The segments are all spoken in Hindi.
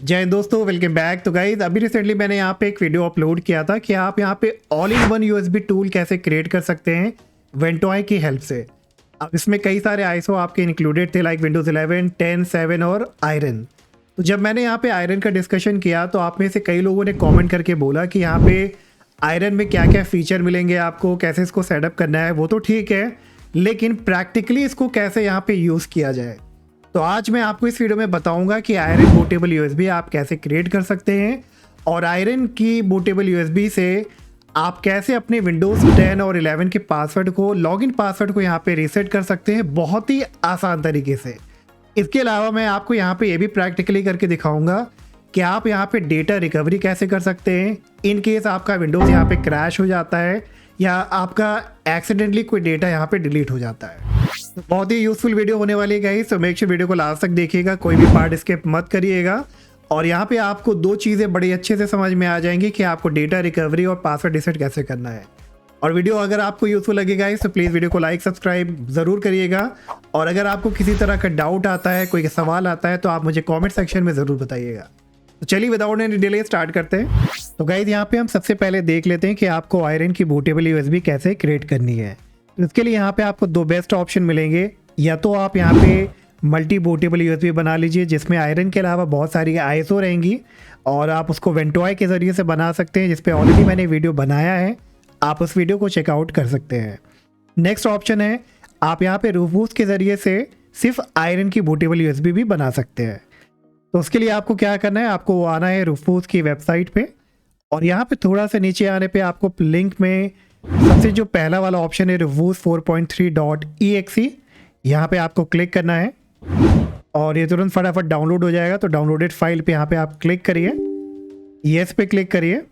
जय हिंद दोस्तों, वेलकम बैक। तो गाइज अभी रिसेंटली मैंने यहाँ पे एक वीडियो अपलोड किया था कि आप यहाँ पे all in one USB tool कैसे क्रिएट कर सकते हैं वेंटॉय की हेल्प से। अब इसमें कई सारे आईएसओ आपके इंक्लूडेड थे, लाइक विंडोज़ 11, 10, 7 और आयरन। तो जब मैंने यहाँ पे आयरन का डिस्कशन किया तो आप में से कई लोगों ने कॉमेंट करके बोला कि यहाँ पे आयरन में क्या क्या फ़ीचर मिलेंगे आपको, कैसे इसको सेटअप करना है। वो तो ठीक है, लेकिन प्रैक्टिकली इसको कैसे यहाँ पे यूज़ किया जाए। तो आज मैं आपको इस वीडियो में बताऊंगा कि आयरन बूटेबल यूएसबी आप कैसे क्रिएट कर सकते हैं और आयरन की बूटेबल यूएसबी से आप कैसे अपने विंडोज़ 10 और 11 के पासवर्ड को, लॉगिन पासवर्ड को यहाँ पे रीसेट कर सकते हैं बहुत ही आसान तरीके से। इसके अलावा मैं आपको यहाँ पे ये भी प्रैक्टिकली करके दिखाऊंगा कि आप यहाँ पे डेटा रिकवरी कैसे कर सकते हैं इन केस आपका विंडोज़ यहाँ पे क्रैश हो जाता है या आपका एक्सीडेंटली कोई डेटा यहाँ पे डिलीट हो जाता है। बहुत ही यूजफुल वीडियो होने वाली है गाइस, तो मेक श्योर वीडियो को लास्ट तक देखिएगा, कोई भी पार्ट स्किप मत करिएगा। और यहाँ पे आपको दो चीज़ें बड़ी अच्छे से समझ में आ जाएंगी कि आपको डेटा रिकवरी और पासवर्ड रीसेट कैसे करना है। और वीडियो अगर आपको यूजफुल लगे गाइस तो प्लीज़ वीडियो को लाइक सब्सक्राइब ज़रूर करिएगा। और अगर आपको किसी तरह का डाउट आता है, कोई सवाल आता है, तो आप मुझे कॉमेंट सेक्शन में ज़रूर बताइएगा। तो चलिए विदाउट एनी डिले स्टार्ट करते हैं। तो गाइस यहाँ पे हम सबसे पहले देख लेते हैं कि आपको आयरन की बूटेबल यूएसबी कैसे क्रिएट करनी है। तो इसके लिए यहाँ पे आपको दो बेस्ट ऑप्शन मिलेंगे। या तो आप यहाँ पे मल्टी बूटेबल यूएसबी बना लीजिए जिसमें आयरन के अलावा बहुत सारी आईएसओ रहेंगी और आप उसको वेंटॉय के ज़रिए से बना सकते हैं, जिस पे ऑलरेडी मैंने वीडियो बनाया है, आप उस वीडियो को चेकआउट कर सकते हैं। नेक्स्ट ऑप्शन है आप यहाँ पे रूफबूस्ट के ज़रिए से सिर्फ आयरन की बूटेबल यूएसबी भी बना सकते हैं। तो उसके लिए आपको क्या करना है, आपको आना है रूफबूस्ट की वेबसाइट पे और यहाँ पे थोड़ा सा नीचे आने पे आपको लिंक में सबसे जो पहला वाला ऑप्शन है रूफबूस्ट 4.3.exe, यहाँ पे आपको क्लिक करना है और ये तुरंत फटाफट डाउनलोड हो जाएगा। तो डाउनलोडेड फाइल पे यहाँ पे आप क्लिक करिए, येस पे क्लिक करिए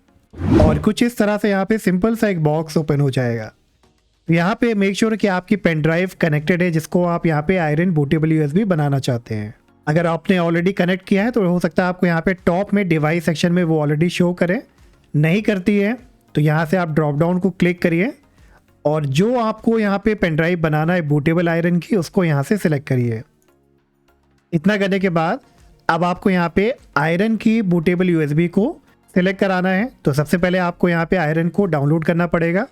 और कुछ इस तरह से यहाँ पे सिंपल सा एक बॉक्स ओपन हो जाएगा। यहाँ पे मेक श्योर कि आपकी पेन ड्राइव कनेक्टेड है जिसको आप यहाँ पे आयरन बूटेबल यूएसबी बनाना चाहते हैं। अगर आपने ऑलरेडी कनेक्ट किया है तो हो सकता है आपको यहाँ पे टॉप में डिवाइस सेक्शन में वो ऑलरेडी शो करे। नहीं करती है तो यहाँ से आप ड्रॉप डाउन को क्लिक करिए और जो आपको यहाँ पे पेन ड्राइव बनाना है बूटेबल आयरन की, उसको यहाँ से सिलेक्ट करिए। इतना करने के बाद अब आपको यहाँ पे आयरन की बूटेबल यूएसबी को सिलेक्ट कराना है। तो सबसे पहले आपको यहाँ पे आयरन को डाउनलोड करना पड़ेगा।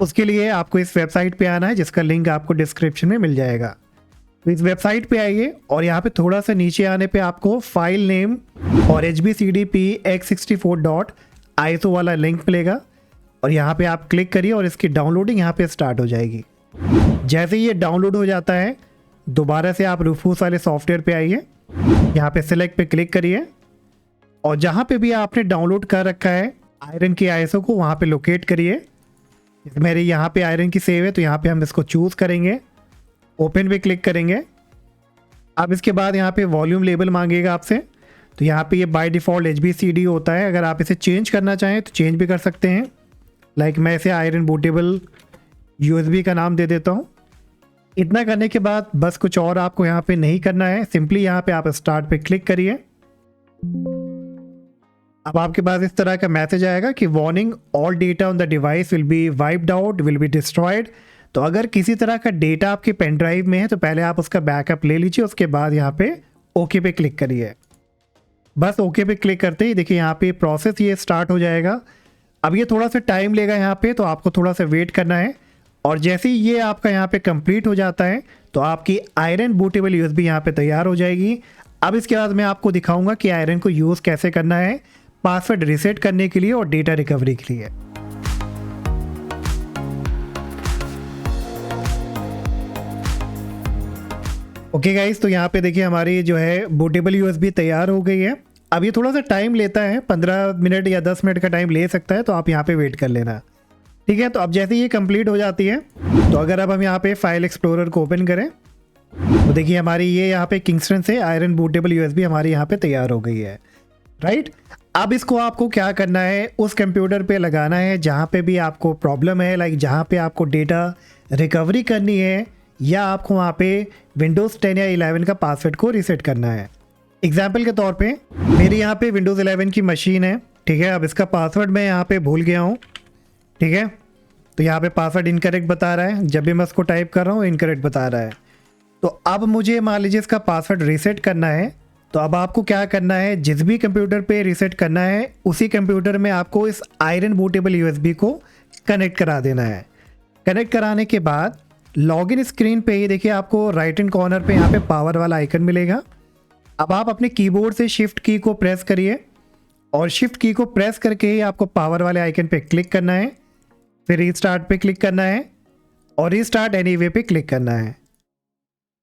उसके लिए आपको इस वेबसाइट पे आना है जिसका लिंक आपको डिस्क्रिप्शन में मिल जाएगा। तो इस वेबसाइट पे आइए और यहाँ पे थोड़ा सा नीचे आने पे आपको फाइल नेम और hbcdpx64.iso वाला लिंक मिलेगा और यहाँ पे आप क्लिक करिए और इसकी डाउनलोडिंग यहाँ पे स्टार्ट हो जाएगी। जैसे ये डाउनलोड हो जाता है दोबारा से आप रूफबूस्ट वाले सॉफ्टवेयर पे आइए, यहाँ पे सिलेक्ट पे क्लिक करिए और जहाँ पे भी आपने डाउनलोड कर रखा है आयरन की आईएसओ को वहाँ पे लोकेट करिए। मेरे यहाँ पे आयरन की सेव है तो यहाँ पे हम इसको चूज़ करेंगे, ओपन पे क्लिक करेंगे। अब इसके बाद यहाँ पे वॉल्यूम लेबल मांगेगा आपसे, तो यहाँ पे ये बाय डिफ़ॉल्ट HBCD होता है। अगर आप इसे चेंज करना चाहें तो चेंज भी कर सकते हैं। लाइक मैं इसे आयरन बूटेबल यूएसबी का नाम दे देता हूँ। इतना करने के बाद बस कुछ और आपको यहाँ पे नहीं करना है, सिंपली यहाँ पे आप स्टार्ट पे क्लिक करिए। अब आपके पास इस तरह का मैसेज आएगा कि warning, all data on the device will be wiped out, will be destroyed. तो अगर किसी तरह का डेटा आपके पेन ड्राइव में है तो पहले आप उसका बैकअप ले लीजिए, उसके बाद यहाँ पे ओके पे क्लिक करिए। बस ओके पे क्लिक करते ही देखिए यहाँ पे प्रोसेस ये स्टार्ट हो जाएगा। अब ये थोड़ा सा टाइम लेगा यहाँ पे, तो आपको थोड़ा सा वेट करना है और जैसे ही ये आपका यहाँ पे कंप्लीट हो जाता है तो आपकी आयरन बूटेबल यूएसबी यहाँ पे तैयार हो जाएगी। अब इसके बाद मैं आपको दिखाऊंगा कि आयरन को यूज़ कैसे करना है पासवर्ड रीसेट करने के लिए और डेटा रिकवरी के लिए। ओके गाइस, तो यहाँ पे देखिए हमारी जो है बूटेबल यूएसबी तैयार हो गई है। अब ये थोड़ा सा टाइम लेता है, 15 मिनट या 10 मिनट का टाइम ले सकता है, तो आप यहाँ पे वेट कर लेना, ठीक है। तो अब जैसे ये कंप्लीट हो जाती है तो अगर अब हम यहाँ पे फाइल एक्सप्लोरर को ओपन करें तो देखिए हमारी ये यहाँ पे किंगस्टन से आयरन बूटेबल यूएसबी हमारी यहाँ पे तैयार हो गई है, राइट। अब इसको आपको क्या करना है, उस कंप्यूटर पे लगाना है जहाँ पे भी आपको प्रॉब्लम है, लाइक जहाँ पे आपको डेटा रिकवरी करनी है या आपको वहाँ पे विंडोज़ 10 या 11 का पासवर्ड को रीसेट करना है। एग्जाम्पल के तौर पे मेरी यहाँ पे विंडोज़ 11 की मशीन है, ठीक है। अब इसका पासवर्ड मैं यहाँ पे भूल गया हूँ, ठीक है। तो यहाँ पे पासवर्ड इनकरेक्ट बता रहा है, जब भी मैं इसको टाइप कर रहा हूँ इनकरेक्ट बता रहा है। तो अब मुझे मान लीजिए इसका पासवर्ड रीसेट करना है, तो अब आपको क्या करना है, जिस भी कंप्यूटर पे रीसेट करना है उसी कंप्यूटर में आपको इस आयरन बूटेबल यूएसबी को कनेक्ट करा देना है। कनेक्ट कराने के बाद लॉगिन स्क्रीन पे ही देखिए आपको राइट हैंड कॉर्नर पे यहाँ पे पावर वाला आइकन मिलेगा। अब आप अपने कीबोर्ड से शिफ्ट की को प्रेस करिए और शिफ्ट की को प्रेस करके ही आपको पावर वाले आइकन पे क्लिक करना है, फिर रीस्टार्ट पे क्लिक करना है और रीस्टार्ट एनीवे पे क्लिक करना है।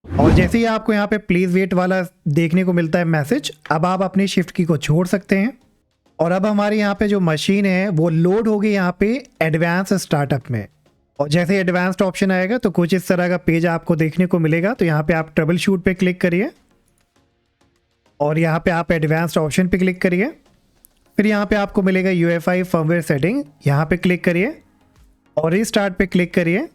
और जैसे ही आपको यहाँ पे प्लीज़ वेट वाला देखने को मिलता है मैसेज, अब आप अपनी शिफ्ट की को छोड़ सकते हैं। और अब हमारी यहाँ पे जो मशीन है वो लोड होगी यहाँ पे एडवांस स्टार्टअप में। और जैसे एडवांस्ड ऑप्शन आएगा तो कुछ इस तरह का पेज आपको देखने को मिलेगा। तो यहाँ पे आप ट्रबल शूट पे क्लिक करिए और यहाँ पे आप एडवांस्ड ऑप्शन पे क्लिक करिए। फिर यहाँ पे आपको मिलेगा UEFI फर्मवेयर सेटिंग, यहाँ पे क्लिक करिए और रीस्टार्ट पे क्लिक करिए।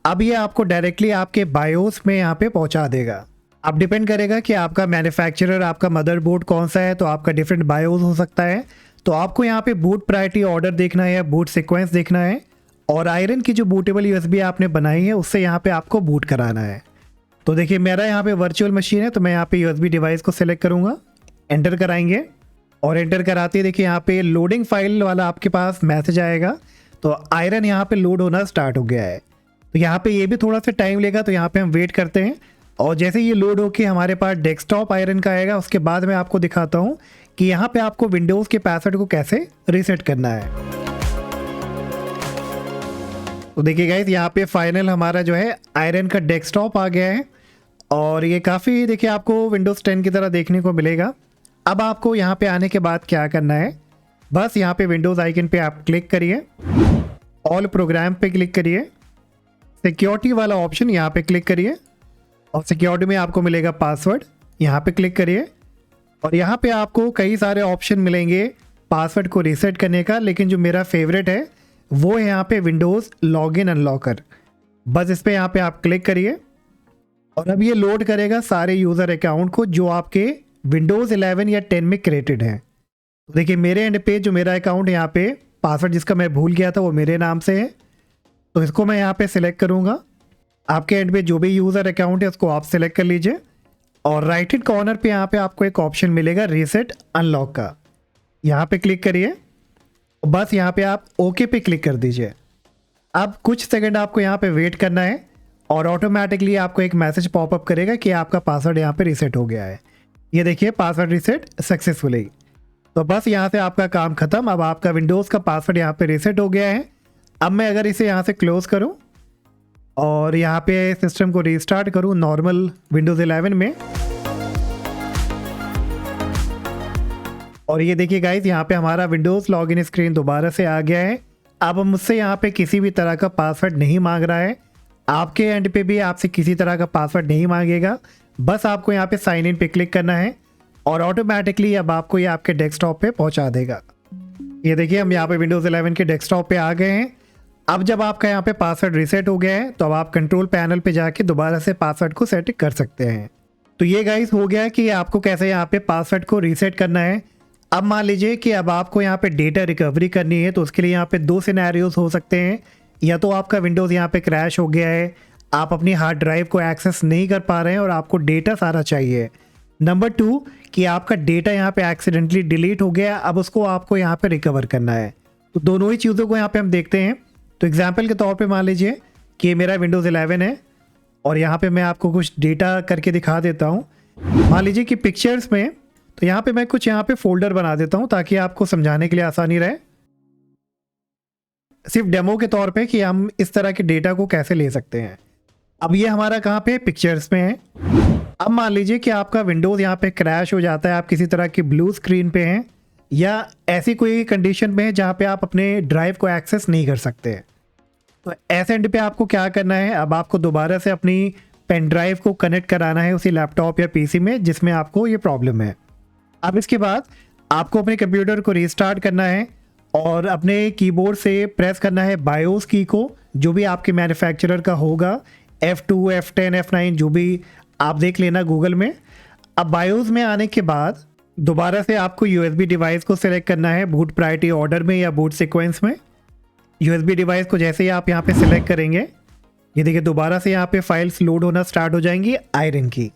अब ये आपको डायरेक्टली आपके बायोस में यहाँ पे पहुँचा देगा। अब डिपेंड करेगा कि आपका मैन्युफैक्चरर, आपका मदरबोर्ड कौन सा है, तो आपका डिफरेंट बायोस हो सकता है। तो आपको यहाँ पे बूट प्रायोरिटी ऑर्डर देखना है या बूट सीक्वेंस देखना है और आयरन की जो बूटेबल यूएसबी आपने बनाई है उससे यहाँ पे आपको बूट कराना है। तो देखिए मेरा यहाँ पे वर्चुअल मशीन है तो मैं यहाँ पे यूएसबी डिवाइस को सिलेक्ट करूँगा, एंटर कराएंगे और एंटर कराते ही देखिए यहाँ पे लोडिंग फाइल वाला आपके पास मैसेज आएगा। तो आयरन यहाँ पे लोड होना स्टार्ट हो गया है। तो यहाँ पे ये भी थोड़ा सा टाइम लेगा, तो यहाँ पे हम वेट करते हैं। और जैसे ये लोड होके हमारे पास डेस्कटॉप आयरन का आएगा उसके बाद मैं आपको दिखाता हूँ कि यहाँ पे आपको विंडोज़ के पासवर्ड को कैसे रीसेट करना है। तो देखिए गाइस यहाँ पे फाइनल हमारा जो है आयरन का डेस्कटॉप आ गया है और ये काफ़ी देखिए आपको विंडोज़ 10 की तरह देखने को मिलेगा। अब आपको यहाँ पे आने के बाद क्या करना है, बस यहाँ पे विंडोज़ आइकन पे आप क्लिक करिए, ऑल प्रोग्राम पे क्लिक करिए, सिक्योरिटी वाला ऑप्शन यहाँ पे क्लिक करिए और सिक्योरिटी में आपको मिलेगा पासवर्ड, यहाँ पे क्लिक करिए। और यहाँ पे आपको कई सारे ऑप्शन मिलेंगे पासवर्ड को रीसेट करने का, लेकिन जो मेरा फेवरेट है वो है यहाँ पे विंडोज़ लॉगिन अनलॉकर। बस इस पर यहाँ पे आप क्लिक करिए और अब ये लोड करेगा सारे यूज़र अकाउंट को जो आपके विंडोज़ 11 या 10 में क्रिएटेड हैं। तो देखिए मेरे एंड पे जो मेरा अकाउंट यहाँ पे पासवर्ड जिसका मैं भूल गया था वो मेरे नाम से है, तो इसको मैं यहाँ पे सिलेक्ट करूँगा। आपके एंड पे जो भी यूज़र अकाउंट है उसको आप सिलेक्ट कर लीजिए और राइट हैंड कॉर्नर पे यहाँ पे आपको एक ऑप्शन मिलेगा रीसेट अनलॉक का, यहाँ पे क्लिक करिए। बस यहाँ पे आप ओके पे क्लिक कर दीजिए। अब कुछ सेकंड आपको यहाँ पे वेट करना है और ऑटोमेटिकली आपको एक मैसेज पॉपअप करेगा कि आपका पासवर्ड यहाँ पे रीसेट हो गया है। ये देखिए पासवर्ड रीसेट सक्सेसफुली। तो बस यहाँ से आपका काम ख़त्म। अब आपका विंडोज़ का पासवर्ड यहाँ पे रीसेट हो गया है। अब मैं अगर इसे यहाँ से क्लोज़ करूँ और यहाँ पे सिस्टम को रीस्टार्ट करूँ नॉर्मल विंडोज़ 11 में, और ये देखिए गाइस यहाँ पे हमारा विंडोज़ लॉगिन स्क्रीन दोबारा से आ गया है। अब मुझसे यहाँ पे किसी भी तरह का पासवर्ड नहीं मांग रहा है, आपके एंड पे भी आपसे किसी तरह का पासवर्ड नहीं मांगेगा। बस आपको यहाँ पे साइन इन पे क्लिक करना है और ऑटोमेटिकली अब आपको ये आपके डेस्कटॉप पे पहुँचा देगा। ये देखिए हम यहाँ पे विंडोज़ 11 के डेस्कटॉप पे आ गए हैं। अब जब आपका यहाँ पे पासवर्ड रीसेट हो गया है तो अब आप कंट्रोल पैनल पे जाके दोबारा से पासवर्ड को सेट कर सकते हैं। तो ये गाइस हो गया कि आपको कैसे यहाँ पे पासवर्ड को रीसेट करना है। अब मान लीजिए कि अब आपको यहाँ पे डेटा रिकवरी करनी है, तो उसके लिए यहाँ पे दो सिनेरियोज हो सकते हैं। या तो आपका विंडोज़ यहाँ पे क्रैश हो गया है, आप अपनी हार्ड ड्राइव को एक्सेस नहीं कर पा रहे हैं और आपको डेटा सारा चाहिए। नंबर 2 कि आपका डेटा यहाँ पे एक्सीडेंटली डिलीट हो गया, अब उसको आपको यहाँ पे रिकवर करना है। तो दोनों ही चीज़ों को यहाँ पे हम देखते हैं। तो एग्जाम्पल के तौर पे मान लीजिए कि मेरा विंडोज़ 11 है और यहाँ पे मैं आपको कुछ डेटा करके दिखा देता हूँ। मान लीजिए कि पिक्चर्स में, तो यहाँ पे मैं कुछ यहाँ पे फोल्डर बना देता हूँ ताकि आपको समझाने के लिए आसानी रहे, सिर्फ डेमो के तौर पे कि हम इस तरह के डेटा को कैसे ले सकते हैं। अब ये हमारा कहाँ पे पिक्चर्स में है। अब मान लीजिए कि आपका विंडोज़ यहाँ पे क्रैश हो जाता है, आप किसी तरह की ब्लू स्क्रीन पे हैं या ऐसी कोई कंडीशन में है जहाँ पे आप अपने ड्राइव को एक्सेस नहीं कर सकते। तो ऐसे एंड पे आपको क्या करना है, अब आपको दोबारा से अपनी पेन ड्राइव को कनेक्ट कराना है उसी लैपटॉप या पीसी में जिसमें आपको ये प्रॉब्लम है। अब इसके बाद आपको अपने कंप्यूटर को रीस्टार्ट करना है और अपने कीबोर्ड से प्रेस करना है बायोस की को, जो भी आपके मैन्युफैक्चरर का होगा, F2, F10, F9 जो भी आप देख लेना गूगल में। अब बायोस में आने के बाद दोबारा से आपको यूएसबी डिवाइस को सिलेक्ट करना है बूट प्रायोरिटी ऑर्डर में या बूट सीक्वेंस में। यूएसबी डिवाइस को जैसे ही आप यहाँ पे सिलेक्ट करेंगे, ये देखिए दोबारा से यहाँ पे फाइल्स लोड होना स्टार्ट हो जाएंगी आयरन की।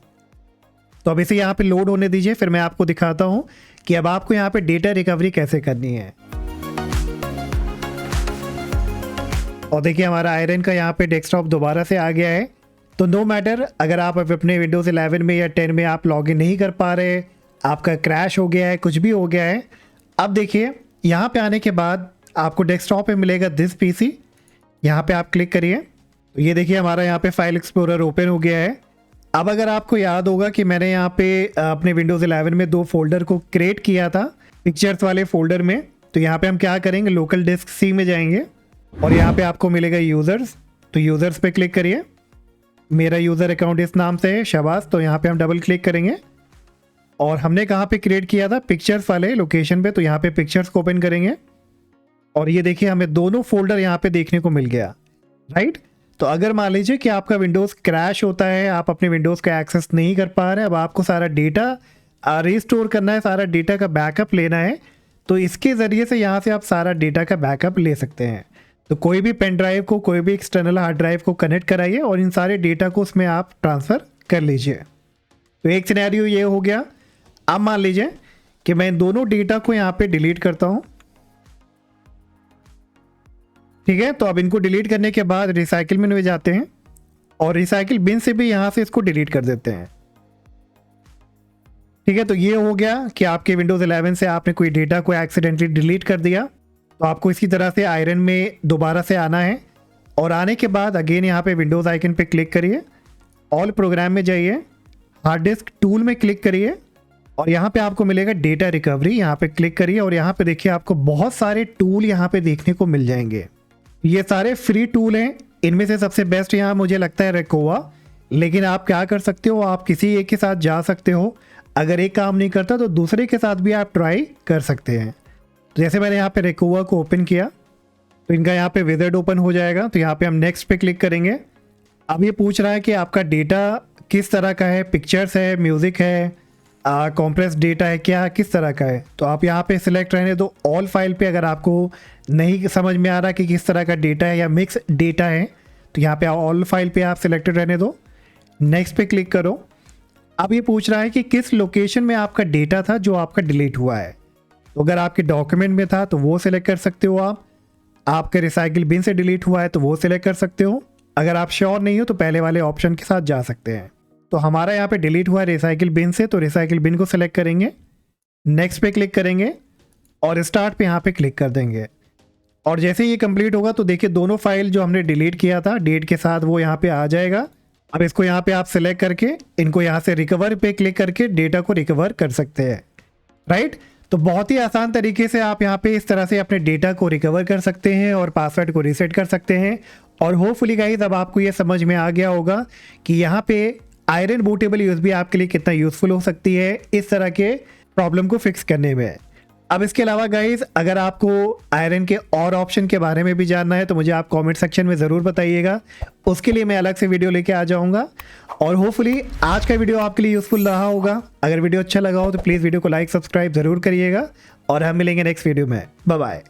तो अब इसे यहाँ पे लोड होने दीजिए, फिर मैं आपको दिखाता हूँ कि अब आपको यहाँ पे डेटा रिकवरी कैसे करनी है। और देखिए हमारा आयरन का यहाँ पे डेस्कटॉप दोबारा से आ गया है। तो नो मैटर, अगर आप अपने विंडोज़ 11 में या 10 में आप लॉगिन नहीं कर पा रहे, आपका क्रैश हो गया है, कुछ भी हो गया है, अब देखिए यहाँ पे आने के बाद आपको डेस्कटॉप पे मिलेगा दिस पीसी। यहाँ पे आप क्लिक करिए, तो ये देखिए हमारा यहाँ पे फाइल एक्सप्लोरर ओपन हो गया है। अब अगर आपको याद होगा कि मैंने यहाँ पे अपने विंडोज़ 11 में 2 फोल्डर को क्रिएट किया था पिक्चर्स वाले फोल्डर में, तो यहाँ पे हम क्या करेंगे, लोकल डिस्क सी में जाएंगे और यहाँ पे आपको मिलेगा यूज़र्स। तो यूज़र्स पे क्लिक करिए, मेरा यूज़र अकाउंट इस नाम से है शहबाज, तो यहाँ पे हम डबल क्लिक करेंगे और हमने कहाँ पे क्रिएट किया था, पिक्चर्स वाले लोकेशन पे, तो यहाँ पे पिक्चर्स को ओपन करेंगे और ये देखिए हमें दोनों फोल्डर यहाँ पे देखने को मिल गया, राइट। तो अगर मान लीजिए कि आपका विंडोज़ क्रैश होता है, आप अपने विंडोज़ का एक्सेस नहीं कर पा रहे, अब आपको सारा डेटा रिस्टोर करना है, सारा डेटा का बैकअप लेना है, तो इसके ज़रिए से यहाँ से आप सारा डेटा का बैकअप ले सकते हैं। तो कोई भी पेन ड्राइव को, कोई भी एक्सटर्नल हार्ड ड्राइव को कनेक्ट कराइए और इन सारे डेटा को उसमें आप ट्रांसफ़र कर लीजिए। तो एक सिनेरियो ये हो गया। अब मान लीजिए कि मैं इन दोनों डेटा को यहाँ पे डिलीट करता हूँ, ठीक है। तो अब इनको डिलीट करने के बाद रिसाइकिल बिन में जाते हैं और रिसाइकिल बिन से भी यहाँ से इसको डिलीट कर देते हैं, ठीक है। तो ये हो गया कि आपके विंडोज़ 11 से आपने कोई डेटा को एक्सीडेंटली डिलीट कर दिया। तो आपको इसी तरह से आयरन में दोबारा से आना है और आने के बाद अगेन यहाँ पे विंडोज़ आइकन पे क्लिक करिए, ऑल प्रोग्राम में जाइए, हार्ड डिस्क टूल में क्लिक करिए और यहाँ पे आपको मिलेगा डेटा रिकवरी, यहाँ पे क्लिक करिए और यहाँ पे देखिए आपको बहुत सारे टूल यहाँ पे देखने को मिल जाएंगे। ये सारे फ्री टूल हैं, इनमें से सबसे बेस्ट यहाँ मुझे लगता है रेकोवा, लेकिन आप क्या कर सकते हो, आप किसी एक के साथ जा सकते हो, अगर एक काम नहीं करता तो दूसरे के साथ भी आप ट्राई कर सकते हैं। तो जैसे मैंने यहाँ पे रेकोवा को ओपन किया तो इनका यहाँ पे विज़ार्ड ओपन हो जाएगा, तो यहाँ पे हम नेक्स्ट पे क्लिक करेंगे। अब ये पूछ रहा है कि आपका डेटा किस तरह का है, पिक्चर्स है, म्यूज़िक है, कॉम्प्रेस डेटा है, क्या किस तरह का है। तो आप यहाँ पे सिलेक्ट रहने दो ऑल फाइल पे, अगर आपको नहीं समझ में आ रहा कि किस तरह का डेटा है या मिक्स डेटा है तो यहाँ पे ऑल फाइल पे आप सिलेक्टेड रहने दो, नेक्स्ट पे क्लिक करो। अब ये पूछ रहा है कि किस लोकेशन में आपका डेटा था जो आपका डिलीट हुआ है। तो अगर आपके डॉक्यूमेंट में था तो वो सिलेक्ट कर सकते हो, आपके रिसाइकिल बिन से डिलीट हुआ है तो वो सिलेक्ट कर सकते हो। अगर आप श्योर नहीं हो तो पहले वाले ऑप्शन के साथ जा सकते हैं। तो हमारा यहाँ पे डिलीट हुआ है रिसाइकिल बिन से, तो रिसाइकिल बिन को सिलेक्ट करेंगे, नेक्स्ट पे क्लिक करेंगे और स्टार्ट पे यहाँ पे क्लिक कर देंगे। और जैसे ये कंप्लीट होगा तो देखिए दोनों फाइल जो हमने डिलीट किया था डेट के साथ वो यहाँ पे आ जाएगा। अब इसको यहाँ पे आप सिलेक्ट करके इनको यहाँ से रिकवर पे क्लिक करके डेटा को रिकवर कर सकते हैं, राइट। तो बहुत ही आसान तरीके से आप यहाँ पे इस तरह से अपने डेटा को रिकवर कर सकते हैं और पासवर्ड को रीसेट कर सकते हैं। और होपफुली गाइस अब आपको ये समझ में आ गया होगा कि यहाँ पे आयरन बूटेबल यूएसबी आपके लिए कितना यूज़फुल हो सकती है इस तरह के प्रॉब्लम को फिक्स करने में। अब इसके अलावा गाइस अगर आपको आयरन के और ऑप्शन के बारे में भी जानना है तो मुझे आप कमेंट सेक्शन में ज़रूर बताइएगा, उसके लिए मैं अलग से वीडियो लेके आ जाऊंगा। और होपफुली आज का वीडियो आपके लिए यूज़फुल रहा होगा। अगर वीडियो अच्छा लगा हो तो प्लीज़ वीडियो को लाइक सब्सक्राइब ज़रूर करिएगा और हम मिलेंगे नेक्स्ट वीडियो में। Bye bye.